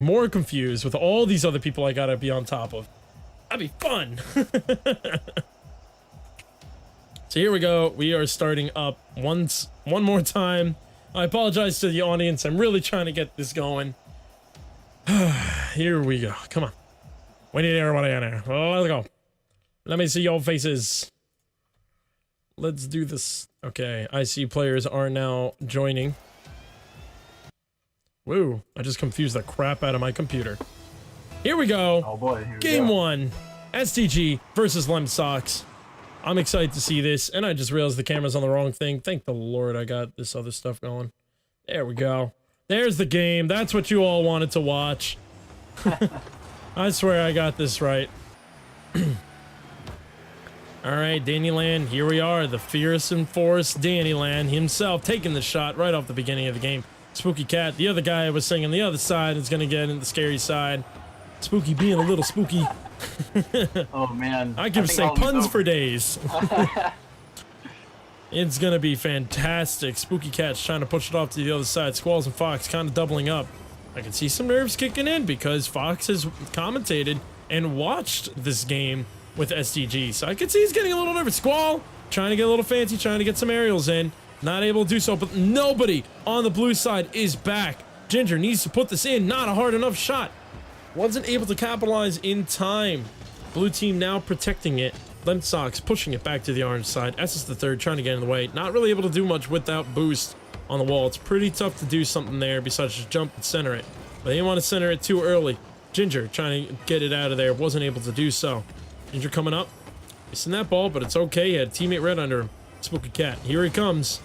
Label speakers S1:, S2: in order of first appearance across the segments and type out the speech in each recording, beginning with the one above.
S1: more confused with all these other people I gotta be on top of. That'd be fun. So here we go. We are starting up one more time. I apologize to the audience. I'm really trying to get this going. Here we go. Come on. We need everybody in here. Oh, let's go. Let me see your faces. Let's do this. Okay, I see players are now joining. Woo, I just confused the crap out of my computer. Here we go.
S2: Oh boy, here we
S1: Game
S2: go.
S1: 1. SDG versus Lemsox. I'm excited to see this, and I just realized the camera's on the wrong thing. Thank the Lord I got this other stuff going. There we go. There's the game. That's what you all wanted to watch. I swear I got this right. Alright, Dannyland, here we are. The fierce and forced Dannyland himself taking the shot right off the beginning of the game. Spooky Cat, the other guy was saying on the other side, is going to get in the scary side. Spooky being a little spooky.
S2: Oh man.
S1: I can say puns for days. It's gonna be fantastic. Spooky Cat's trying to push it off to the other side. Squalls and Fox kind of doubling up. I can see some nerves kicking in because Fox has commentated and watched this game with SDG. So I can see he's getting a little nervous. Squall trying to get a little fancy, trying to get some aerials in. Not able to do so, but nobody on the blue side is back. Ginger needs to put this in. Not a hard enough shot. Wasn't able to capitalize in time. Blue team now protecting it. Lemsox pushing it back to the orange side. SS the third trying to get in the way. Not really able to do much without boost on the wall. It's pretty tough to do something there besides just jump and center it. But they didn't want to center it too early. Ginger trying to get it out of there. Wasn't able to do so. Ginger coming up. Missing that ball, but it's okay. He had a teammate right under him. Spooky Cat. Here he comes.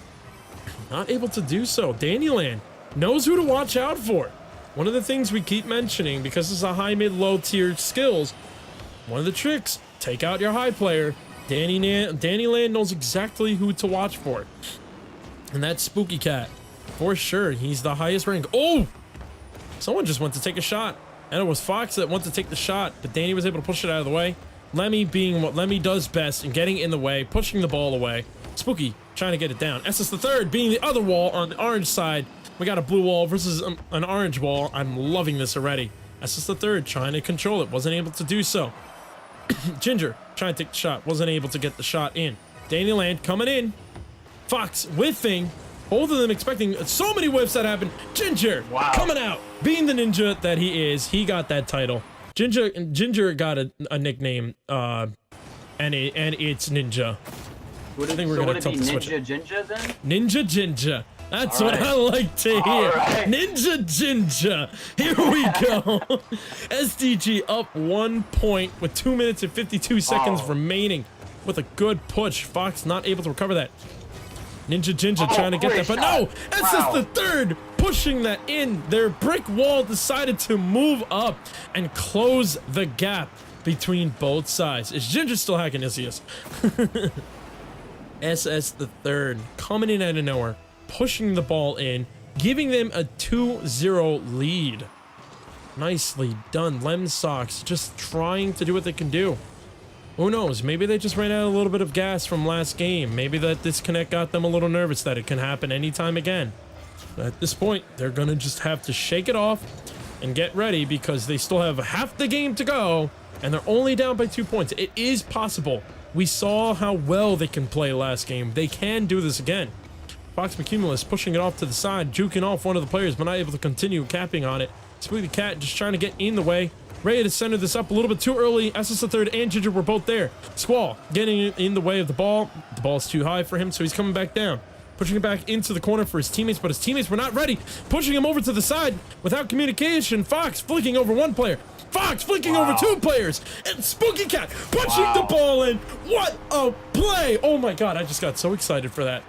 S1: Not able to do so. Dannyland knows who to watch out for. One of the things we keep mentioning, because it's a high, mid, low tier skills, one of the tricks, take out your high player. Dannyland knows exactly who to watch for. And that's Spooky Cat. For sure, he's the highest rank. Oh! Someone just went to take a shot. And it was Fox that went to take the shot, but Danny was able to push it out of the way. Lemmy being what Lemmy does best and getting in the way, pushing the ball away. Spooky trying to get it down. SS the third being the other wall on the orange side. We got a blue wall versus an orange wall. I'm loving this already. SS the third trying to control it. Wasn't able to do so. Ginger trying to take the shot. Wasn't able to get the shot in. Dannyland coming in. Fox whiffing. Both of them expecting so many whiffs that happen. Ginger coming out. Being the ninja that he is, he got that title. Ginger got a nickname, and it's Ninja.
S2: Would it,
S1: I think we're
S2: so
S1: gonna
S2: would it be
S1: switch it.
S2: Ninja Ginger then?
S1: Ninja Ginger. That's
S2: All
S1: what
S2: right.
S1: I like to hear.
S2: All right.
S1: Ninja Ginger. Here we go. SDG up 1 point with 2 minutes and 52 seconds remaining with a good push. Fox not able to recover that. Ninja Ginger trying to get that, but no! SS the third pushing that in. Their brick wall decided to move up and close the gap between both sides. Is Ginger still hacking? Yes, he is. SS the third coming in out of nowhere, pushing the ball in, giving them a 2-0 lead. Nicely done. Lemsox just trying to do what they can do. Who knows? Maybe they just ran out a little bit of gas from last game. Maybe that disconnect got them a little nervous that it can happen anytime again. But at this point, they're going to just have to shake it off and get ready because they still have half the game to go and they're only down by 2 points. It is possible. We saw how well they can play last game. They can do this again. Fox McCumulus pushing it off to the side, juking off one of the players, but not able to continue capping on it. Spooky Cat just trying to get in the way. Ready to center this up a little bit too early. SS the third and Ginger were both there. Squall getting in the way of the ball. The ball's too high for him, so he's coming back down. Pushing it back into the corner for his teammates, but his teammates were not ready. Pushing him over to the side without communication. Fox flicking over one player. Fox flicking over two players. And Spooky Cat punching the ball in. What a play. Oh my god, I just got so excited for that.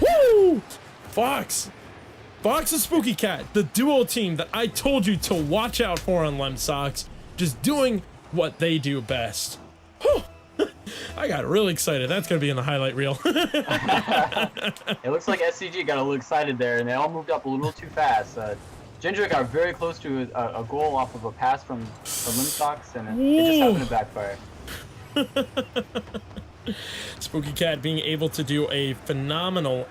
S1: Woo! Fox and Spooky Cat, the duo team that I told you to watch out for on Lemsox, just doing what they do best. Whew. I got really excited. That's going to be in the highlight reel.
S2: It looks like SCG got a little excited there, and they all moved up a little too fast. Ginger got very close to a goal off of a pass from Lemsox, and it just happened to backfire.
S1: Spooky Cat being able to do a phenomenal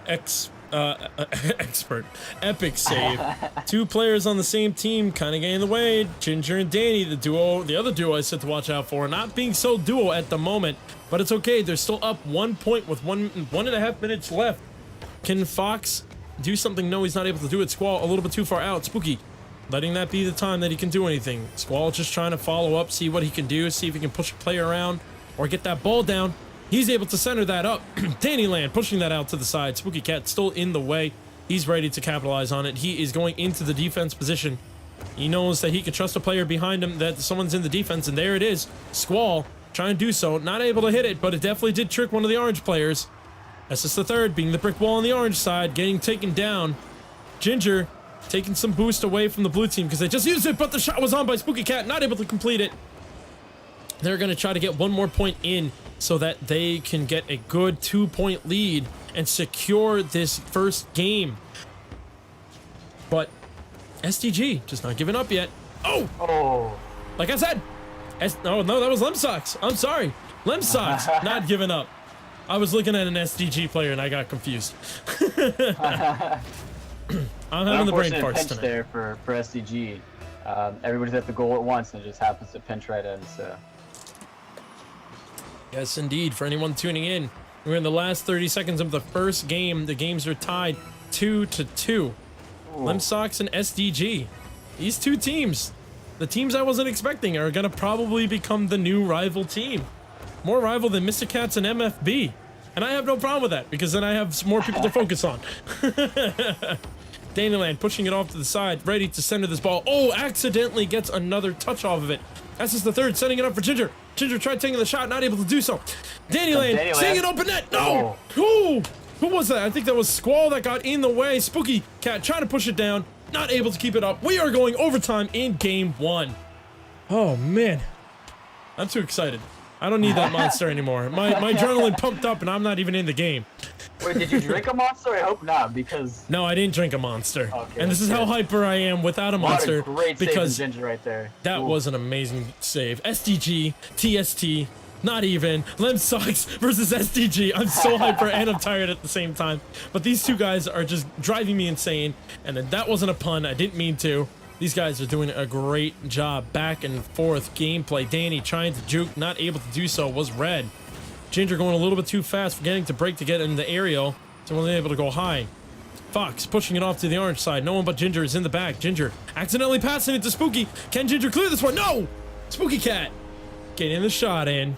S1: epic save. Two players on the same team kind of getting in the way. Ginger and Danny, the other duo I said to watch out for, not being so duo at the moment, but it's okay. They're still up 1 point with 1.5 minutes left. Can Fox do something? No, he's not able to do it. Squall a little bit too far out. Spooky letting that be the time that he can do anything. Squall just trying to follow up, see what he can do, see if he can push a player around or get that ball down. He's able to center that up. Dannyland pushing that out to the side. Spooky Cat still in the way. He's ready to capitalize on it. He is going into the defense position. He knows that he can trust a player behind him, that someone's in the defense, and there it is. Squall trying to do so. Not able to hit it, but it definitely did trick one of the orange players. SS the third being the brick wall on the orange side, getting taken down. Ginger taking some boost away from the blue team because they just used it, but the shot was on by Spooky Cat, not able to complete it. They're going to try to get one more point in so that they can get a good 2-point lead and secure this first game. But SDG just not giving up yet. Oh! Like I said, no, that was Lemsox. I'm sorry. Lemsox not giving up. I was looking at an SDG player and I got confused. I'm having the brain farts tonight.
S2: There for SDG. Everybody's at the goal at once and it just happens to pinch right in, so...
S1: Yes, indeed. For anyone tuning in, we're in the last 30 seconds of the first game. The games are tied 2-2. Lemsox and SDG. These two teams, the teams I wasn't expecting, are going to probably become the new rival team. More rival than Mr. Cats and MFB. And I have no problem with that, because then I have some more people to focus on. Dannyland pushing it off to the side, ready to center this ball. Oh, accidentally gets another touch off of it. That's just the third, setting it up for Ginger. Ginger tried taking the shot, not able to do so. Dannyland seeing it open net. No! Who was that? I think that was Squall that got in the way. Spooky Cat trying to push it down, not able to keep it up. We are going overtime in game 1. Oh, man. I'm too excited. I don't need that monster anymore. My adrenaline pumped up and I'm not even in the game.
S2: Wait, did you drink a monster? I hope not, because...
S1: No, I didn't drink a monster.
S2: Okay,
S1: and this is how hyper I am without a monster.
S2: What a great
S1: because
S2: save from Ginger right there.
S1: That was an amazing save. SDG, TST, not even. Lemsox versus SDG. I'm so hyper and I'm tired at the same time. But these two guys are just driving me insane. And then that wasn't a pun. I didn't mean to. These guys are doing a great job. Back and forth gameplay. Danny trying to juke, not able to do so, was red. Ginger going a little bit too fast, forgetting to break to get in the aerial, so wasn't able to go high. Fox pushing it off to the orange side. No one but Ginger is in the back. Ginger accidentally passing it to Spooky. Can Ginger clear this one? No! Spooky Cat getting the shot in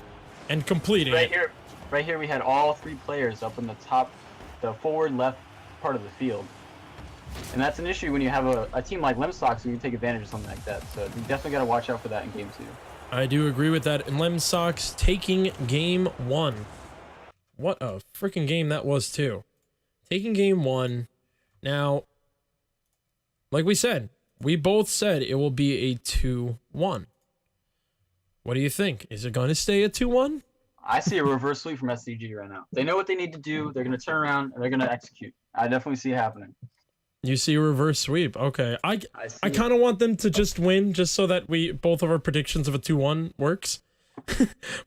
S1: and completing it.
S2: Right here we had all 3 players up in the top, the forward left part of the field. And that's an issue when you have a team like Lemsox who can take advantage of something like that. So you definitely got to watch out for that in game 2.
S1: I do agree with that. And Lemsox taking game 1. What a freaking game that was, too. Taking game 1. Now, like we said, we both said it will be a 2-1. What do you think? Is it going to stay a 2-1?
S2: I see a reverse sweep from SDG right now. They know what they need to do. They're going to turn around and they're going to execute. I definitely see it happening.
S1: You see a reverse sweep. Okay. I kind of want them to just win just so that both of our predictions of a 2-1 works.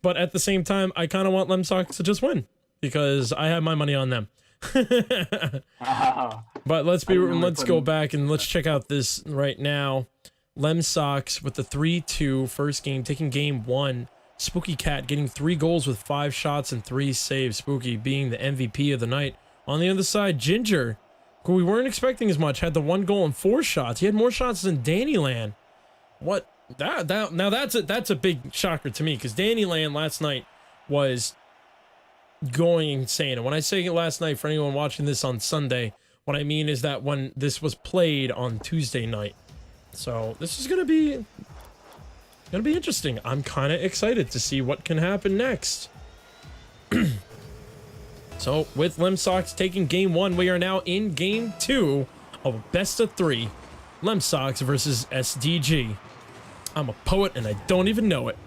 S1: But at the same time, I kind of want Lemsox to just win because I have my money on them. But let's go back and let's check out this right now. Lemsox with the 3-2 first game, taking game 1. Spooky Cat getting 3 goals with 5 shots and 3 saves. Spooky being the MVP of the night. On the other side, Ginger, who we weren't expecting as much, had the 1 goal and 4 shots. He had more shots than Dannyland. What? Now that's a big shocker to me because Dannyland last night was going insane. And when I say last night, for anyone watching this on Sunday, what I mean is that when this was played on Tuesday night. So this is gonna be interesting. I'm kind of excited to see what can happen next. So with Lemsox taking game 1, we are now in game 2 of a best of 3. Lemsox versus SDG. I'm a poet and I don't even know it.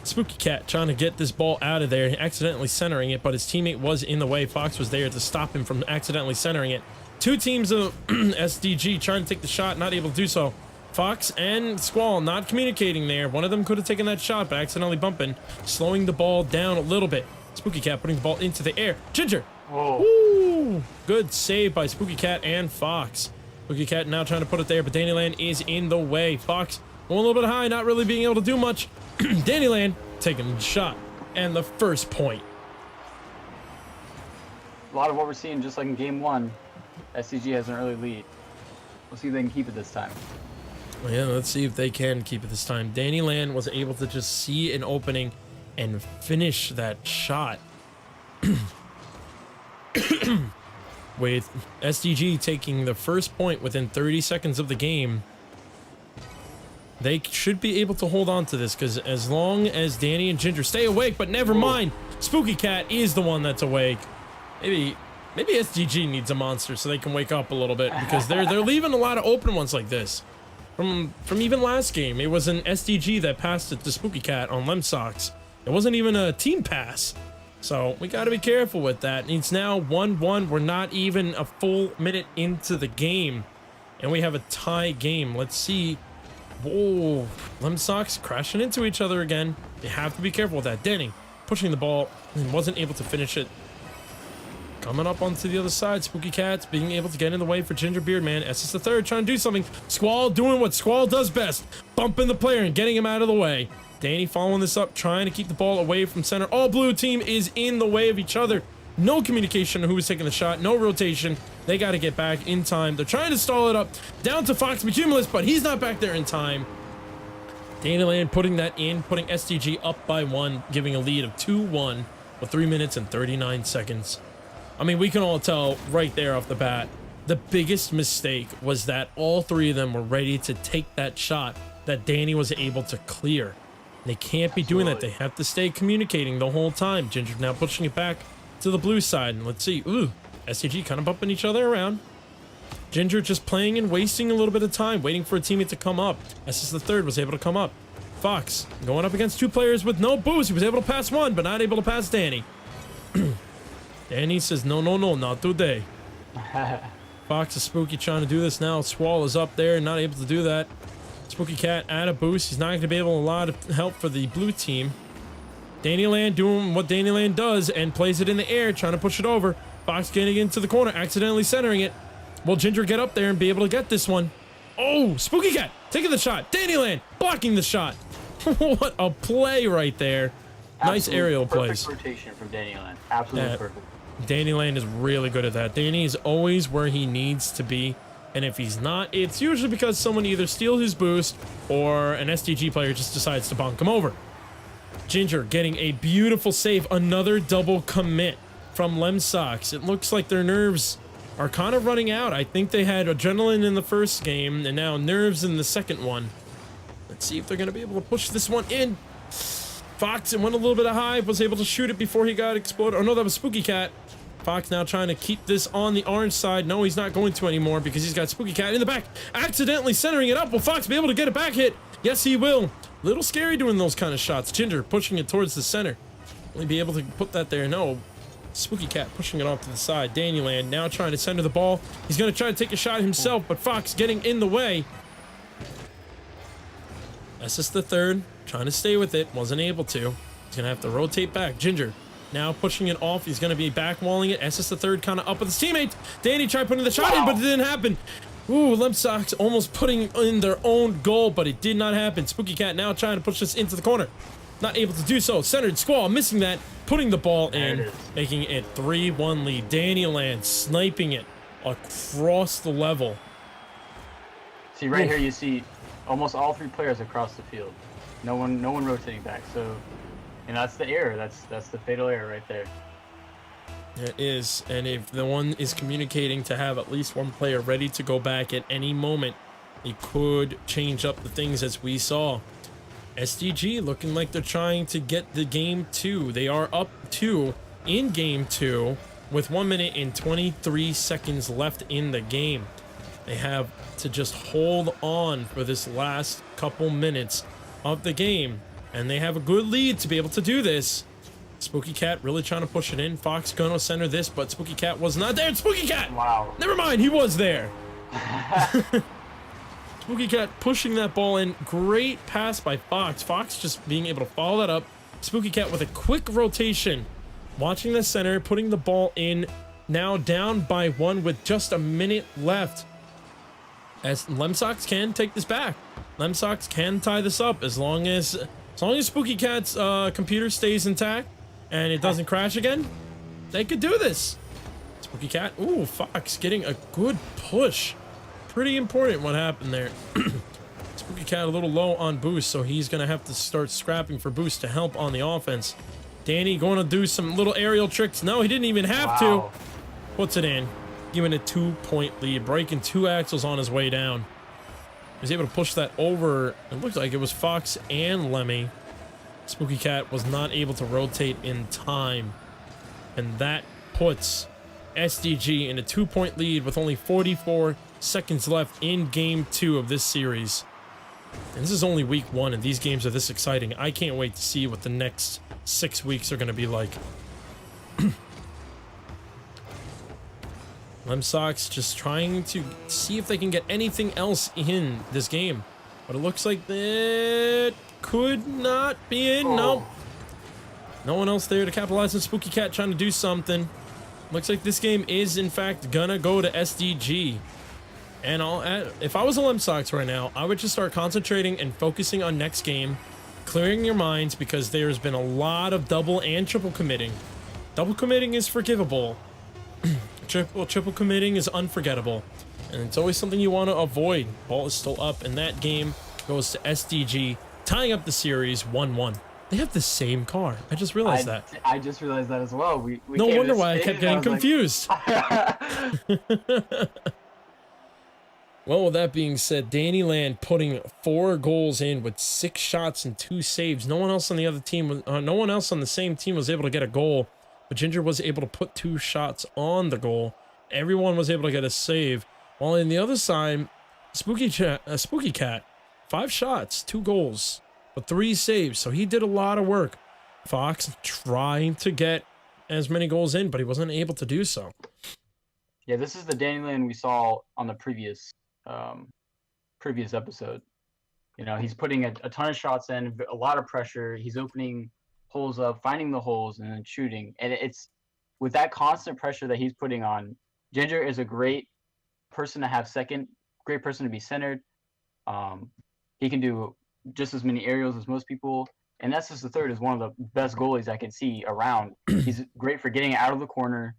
S1: Spooky Cat trying to get this ball out of there, accidentally centering it, but his teammate was in the way. Fox was there to stop him from accidentally centering it. 2 teams of SDG trying to take the shot, not able to do so. Fox and Squall not communicating there. One of them could have taken that shot, but accidentally bumping, slowing the ball down a little bit. Spooky Cat putting the ball into the air. Ginger!
S2: Whoa.
S1: Woo! Ooh, good save by Spooky Cat and Fox. Spooky Cat now trying to put it there, but Dannyland is in the way. Fox going a little bit high, not really being able to do much. Dannyland taking the shot and the first point.
S2: A lot of what we're seeing, just like in game 1, SDG has an early lead. We'll see if they can keep it this time.
S1: Well, yeah, let's see if they can keep it this time. Dannyland was able to just see an opening and finish that shot. With SDG taking the first point within 30 seconds of the game, they should be able to hold on to this, because as long as Danny and Ginger stay awake, but never mind, Spooky Cat is the one that's awake. Maybe SDG needs a monster so they can wake up a little bit, because they're leaving a lot of open ones like this. From even last game, it was an SDG that passed it to Spooky Cat on Lemsox. It wasn't even a team pass. So we got to be careful with that. It's now 1-1. We're not even a full minute into the game, and we have a tie game. Let's see. Whoa, Lemsox crashing into each other again. They have to be careful with that. Danny pushing the ball and wasn't able to finish it. Coming up onto the other side, Spooky Cat's being able to get in the way for Ginger Beardman. SS the third trying to do something. Squall doing what Squall does best, bumping the player and getting him out of the way. Danny following this up, trying to keep the ball away from center. All blue team is in the way of each other. No communication on who was taking the shot, no rotation. They got to get back in time. They're trying to stall it up down to Fox McCumulus, but he's not back there in time. Dannyland putting that in, putting SDG up by 1, giving a lead of 2-1 with 3 minutes and 39 seconds. I mean, we can all tell right there off the bat, the biggest mistake was that all three of them were ready to take that shot that Danny was able to clear. They can't be doing that. They have to stay communicating the whole time. Ginger now pushing it back to the blue side. And let's see. Ooh, SDG kind of bumping each other around. Ginger just playing and wasting a little bit of time, waiting for a teammate to come up. SS the third was able to come up. Fox going up against 2 players with no boost. He was able to pass 1, but not able to pass Danny. Danny says, no, not today. Fox is Spooky trying to do this now. Squall is up there, not able to do that. Spooky Cat at a boost. He's not going to be able to a lot of help for the blue team. Dannyland doing what Dannyland does and plays it in the air, trying to push it over. Fox getting into the corner, accidentally centering it. Will Ginger get up there and be able to get this one? Oh, Spooky Cat taking the shot. Dannyland blocking the shot. What a play right there. Nice aerial plays.
S2: Perfect rotation from Dannyland. Absolutely perfect.
S1: Dannyland is really good at that. Danny is always where he needs to be. And if he's not, it's usually because someone either steals his boost or an SDG player just decides to bonk him over. Ginger getting a beautiful save. Another double commit from Lemsox. It looks like their nerves are kind of running out. I think they had adrenaline in the first game and now nerves in the second one. Let's see if they're going to be able to push this one in. Fox, it went a little bit high, was able to shoot it before he got exploded. Oh no, that was Spooky Cat. Fox now trying to keep this on the orange side. No, he's not going to anymore because he's got Spooky Cat in the back, accidentally centering it up. Will Fox be able to get a back hit? Yes, he will. Little scary doing those kind of shots. Ginger pushing it towards the center. Will he be able to put that there? No. Spooky Cat pushing it off to the side. Dannyland now trying to center the ball. He's going to try to take a shot himself, but Fox getting in the way. SS the third, trying to stay with it, wasn't able to. He's gonna have to rotate back. Ginger now pushing it off. He's gonna be back walling it. SS the third kind of up with his teammate. Danny tried putting the shot in, but it didn't happen. Ooh, Lemsox almost putting in their own goal, but it did not happen. Spooky Cat now trying to push this into the corner. Not able to do so. Centered Squall missing that, putting the ball in, making it 3-1 lead. Dannyland sniping it across the level.
S2: See, right here you see almost all 3 players across the field. No one rotating back. So, and that's the error. That's the fatal error right there.
S1: It is, and if the one is communicating to have at least 1 player ready to go back at any moment, it could change up the things as we saw. SDG looking like they're trying to get the game 2. They are up 2 in game 2 with 1 minute and 23 seconds left in the game. They have to just hold on for this last couple minutes of the game, and they have a good lead to be able to do this. Spooky Cat really trying to push it in. Fox gonna center this, but Spooky Cat was not there. Spooky Cat!
S2: Wow.
S1: Never mind, he was there. Spooky Cat pushing that ball in. Great pass by Fox. Fox just being able to follow that up. Spooky Cat with a quick rotation. Watching the center, putting the ball in. now down by 1 with just a minute left. As Lemsox can take this back. Lemsox can tie this up as long as Spooky Cat's computer stays intact and it doesn't crash again. They could do this. Spooky Cat. Ooh, Fox getting a good push. Pretty important what happened there. Spooky Cat a little low on boost, so he's going to have to start scrapping for boost to help on the offense. Danny going to do some little aerial tricks. No, he didn't even have to. Puts it in. Giving a 2-point lead. Breaking 2 axles on his way down. He was able to push that over. It looked like it was Fox and Lemmy. Spooky Cat was not able to rotate in time. And that puts SDG in a 2-point lead with only 44 seconds left in game 2 of this series. And this is only week 1 and these games are this exciting. I can't wait to see what the next 6 weeks are going to be like. Lemsox just trying to see if they can get anything else in this game. But it looks like that could not be in. No. No one else there to capitalize on. Spooky Cat trying to do something. Looks like this game is, in fact, gonna go to SDG. And if I was a Lemsox right now, I would just start concentrating and focusing on next game, clearing your minds, because there's been a lot of double and triple committing. Double committing is forgivable. Triple committing is unforgettable. And it's always something you want to avoid. Ball is still up, and that game goes to SDG, tying up the series 1-1. They have the same car. I just realized that.
S2: I just realized that as well. We
S1: no wonder why I kept getting confused. Well, with that being said, Danny Land putting 4 goals in with 6 shots and 2 saves. No one else on the other team, no one else on the same team was able to get a goal, but Ginger was able to put 2 shots on the goal. Everyone was able to get a save. While on the other side, Spooky Cat, 5 shots, 2 goals, but 3 saves. So he did a lot of work. Fox trying to get as many goals in, but he wasn't able to do so.
S2: Yeah, this is the Danny Land we saw on the previous episode. You know, he's putting a ton of shots in, a lot of pressure. He's opening holes up, finding the holes, and then shooting. And it's with that constant pressure that he's putting on. Ginger is a great person to have second, great person to be centered. He can do just as many aerials as most people. And Nessus the third is one of the best goalies I can see around. He's great for getting out of the corner.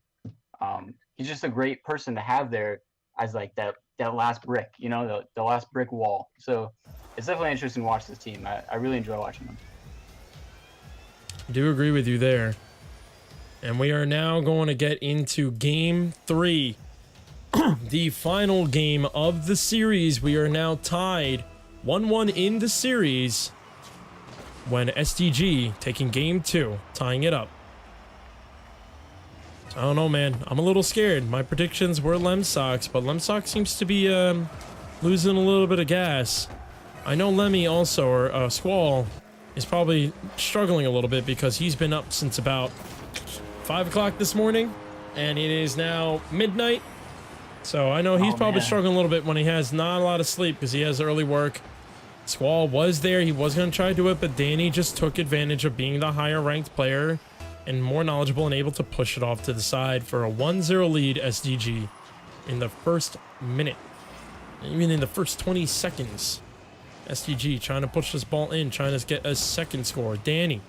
S2: He's just a great person to have there as like that last brick, you know, the last brick wall. So it's definitely interesting to watch this team. I really enjoy watching them.
S1: I do agree with you there. And we are now going to get into game 3. The final game of the series. We are now tied 1-1 in the series when SDG taking game 2, tying it up. I don't know, man. I'm a little scared. My predictions were Lemsox, but Lemsox seems to be losing a little bit of gas. I know Lemmy also, or Squall, is probably struggling a little bit because he's been up since about 5 o'clock this morning, and it is now midnight. So I know he's probably struggling a little bit when he has not a lot of sleep because he has early work. Squall was there. He was going to try to do it, but Danny just took advantage of being the higher ranked player and more knowledgeable and able to push it off to the side for a 1-0 lead SDG in the first minute. Even in the first 20 seconds. SDG trying to push this ball in, trying to get a second score. Danny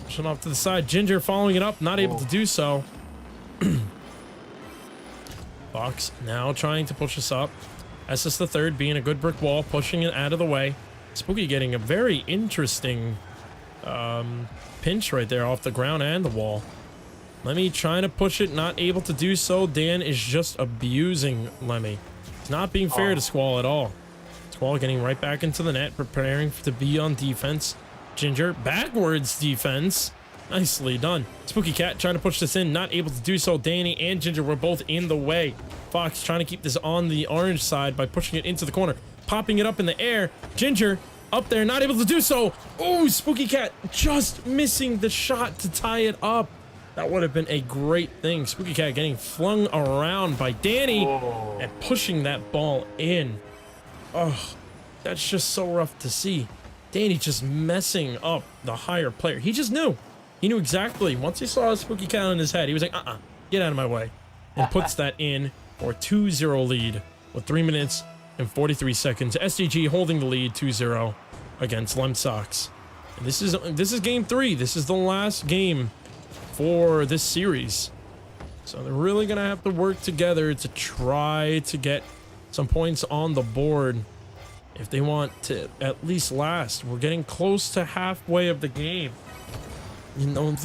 S1: pushing off to the side. Ginger following it up, not able to do so. Fox now trying to push us up. SS the third being a good brick wall, pushing it out of the way. Spooky getting a very interesting pinch right there off the ground and the wall. Lemmy trying to push it, not able to do so. Dan is just abusing Lemmy. It's not being fair to Squall at all. Squall getting right back into the net, preparing to be on defense. Ginger, backwards defense. Nicely done. Spooky Cat trying to push this in, not able to do so. Danny and Ginger were both in the way. Fox trying to keep this on the orange side by pushing it into the corner. Popping it up in the air. Ginger up there, not able to do so. Oh, Spooky Cat just missing the shot to tie it up. That would have been a great thing. Spooky Cat getting flung around by Danny and pushing that ball in. Oh, that's just so rough to see. Danny just messing up the higher player. He just knew. He knew exactly. Once he saw a Spooky Cat on his head, he was like, get out of my way. and puts that in for a 2-0 lead with 3 minutes and 43 seconds. SDG holding the lead 2-0 against Lemsox. And this is game 3. This is the last game for this series. So they're really going to have to work together to try to get some points on the board if they want to at least last. We're getting close to halfway of the game. You know,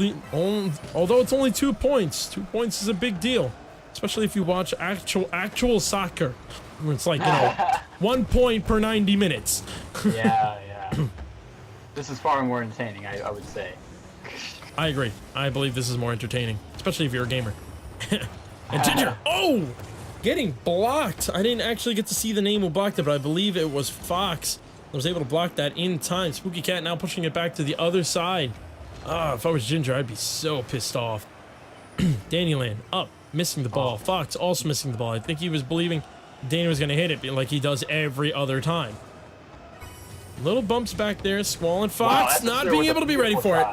S1: although it's only 2 points, 2 points is a big deal, especially if you watch actual soccer, where it's like, you know, 1 point per 90 minutes.
S2: Yeah. This is far more entertaining, I would say.
S1: I agree. I believe this is more entertaining, especially if you're a gamer. And Ginger, oh, getting blocked. I didn't actually get to see the name who blocked it, but I believe it was Fox. I was able to block that in time. Spooky Cat now pushing it back to the other side. If I was Ginger, I'd be so pissed off. Dannyland up, missing the ball. Fox also missing the ball. I think he was believing Danny was going to hit it like he does every other time. Little bumps back there. Squall and Fox not being able to be ready for it.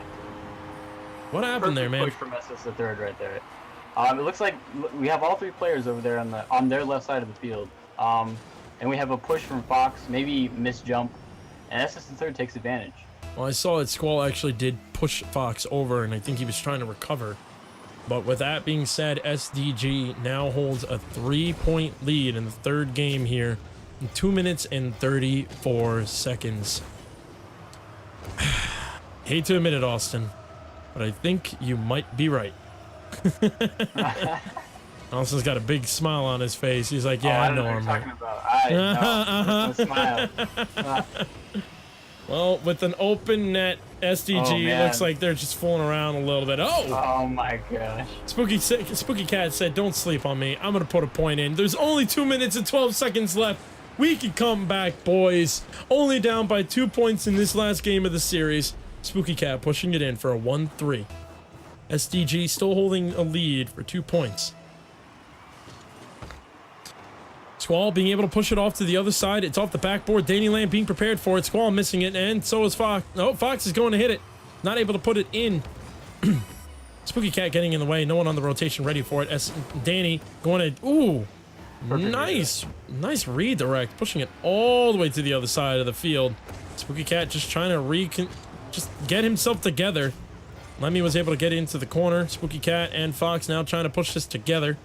S1: What happened there, man?
S2: Push from SS the third right there. It looks like we have all 3 players over there on their left side of the field. And we have a push from Fox, maybe miss jump, and SS the third takes advantage.
S1: Well, I saw that Squall actually did push Fox over, and I think he was trying to recover. But with that being said, SDG now holds a 3-point lead in the third game here in 2 minutes and 34 seconds. Hate to admit it, Austin, but I think you might be right. Austin's got a big smile on his face. He's like, yeah, I know I'm right.
S2: Smile.
S1: Well, with an open net, SDG looks like they're just fooling around a little bit.
S2: Oh my gosh.
S1: Spooky Cat said, don't sleep on me. I'm going to put a point in. There's only 2 minutes and 12 seconds left. We can come back, boys. Only down by 2 points in this last game of the series. Spooky Cat pushing it in for a 1-3. SDG still holding a lead for 2 points. Squall being able to push it off to the other side. It's off the backboard. Dannyland being prepared for it. Squall missing it, and so is Fox. Oh, Fox is going to hit it. Not able to put it in. Spooky Cat getting in the way. No one on the rotation ready for it. Danny going to... Ooh. Nice redirect. Pushing it all the way to the other side of the field. Spooky Cat just trying to just get himself together. Lemmy was able to get into the corner. Spooky Cat and Fox now trying to push this together.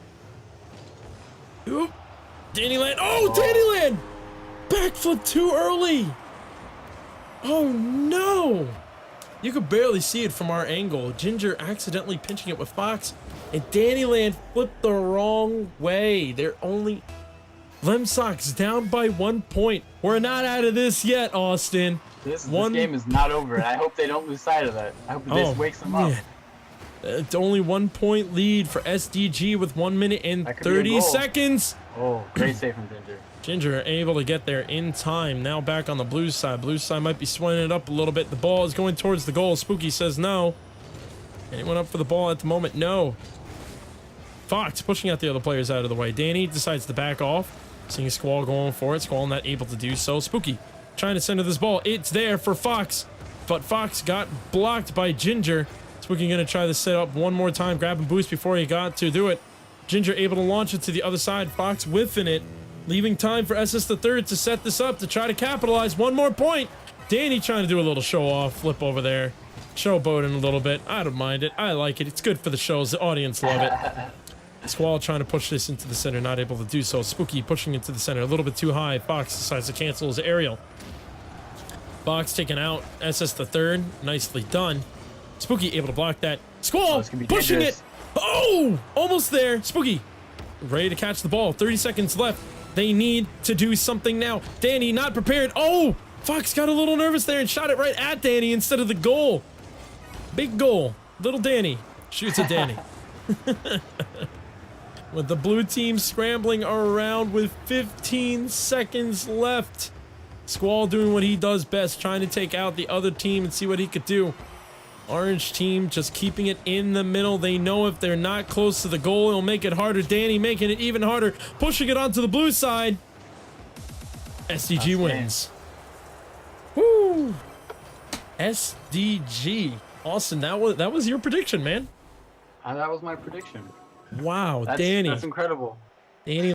S1: Oop. Dannyland. Oh, Dannyland! Backflip too early. Oh, no. You could barely see it from our angle. Ginger accidentally pinching it with Fox, and Dannyland flipped the wrong way. They're only... Lemsox down by 1 point. We're not out of this yet, Austin.
S2: This game is not over, and I hope they don't lose sight of that. I hope this wakes them up.
S1: It's only 1 point lead for SDG with 1 minute and 30 seconds.
S2: Oh, great save from Ginger.
S1: Ginger able to get there in time. Now back on the Blues side. Blues side might be swinging it up a little bit. The ball is going towards the goal. Spooky says no. Anyone up for the ball at the moment? No. Fox pushing out the other players out of the way. Danny decides to back off. Seeing Squall going for it. Squall not able to do so. Spooky trying to center this ball. It's there for Fox, but Fox got blocked by Ginger. Spooky gonna try to set up one more time, grab and boost before he got to do it. Ginger able to launch it to the other side. Fox whiffing it, leaving time for SS the third to set this up to try to capitalize. 1 more point. Danny trying to do a little show off flip over there, showboating a little bit. I don't mind it. I like it. It's good for the shows. The audience love it. Squall trying to push this into the center, not able to do so. Spooky pushing it to the center a little bit too high. Fox decides to cancel his aerial. Fox taking out SS the third. Nicely done. Spooky able to block that. Squall pushing it. Oh, almost there. Spooky ready to catch the ball. 30 seconds left. They need to do something now. Danny not prepared. Oh, Fox got a little nervous there and shot it right at Danny instead of the goal. Big goal. Little Danny shoots at Danny. With the blue team scrambling around with 15 seconds left. Squall doing what he does best, trying to take out the other team and see what he could do. Orange team just keeping it in the middle. They know if they're not close to the goal, it'll make it harder. Danny making it even harder, pushing it onto the blue side. SDG wins. Woo! SDG. Austin, that was your prediction, man.
S2: That was my prediction.
S1: Wow,
S2: That's
S1: Danny.
S2: incredible.
S1: Danny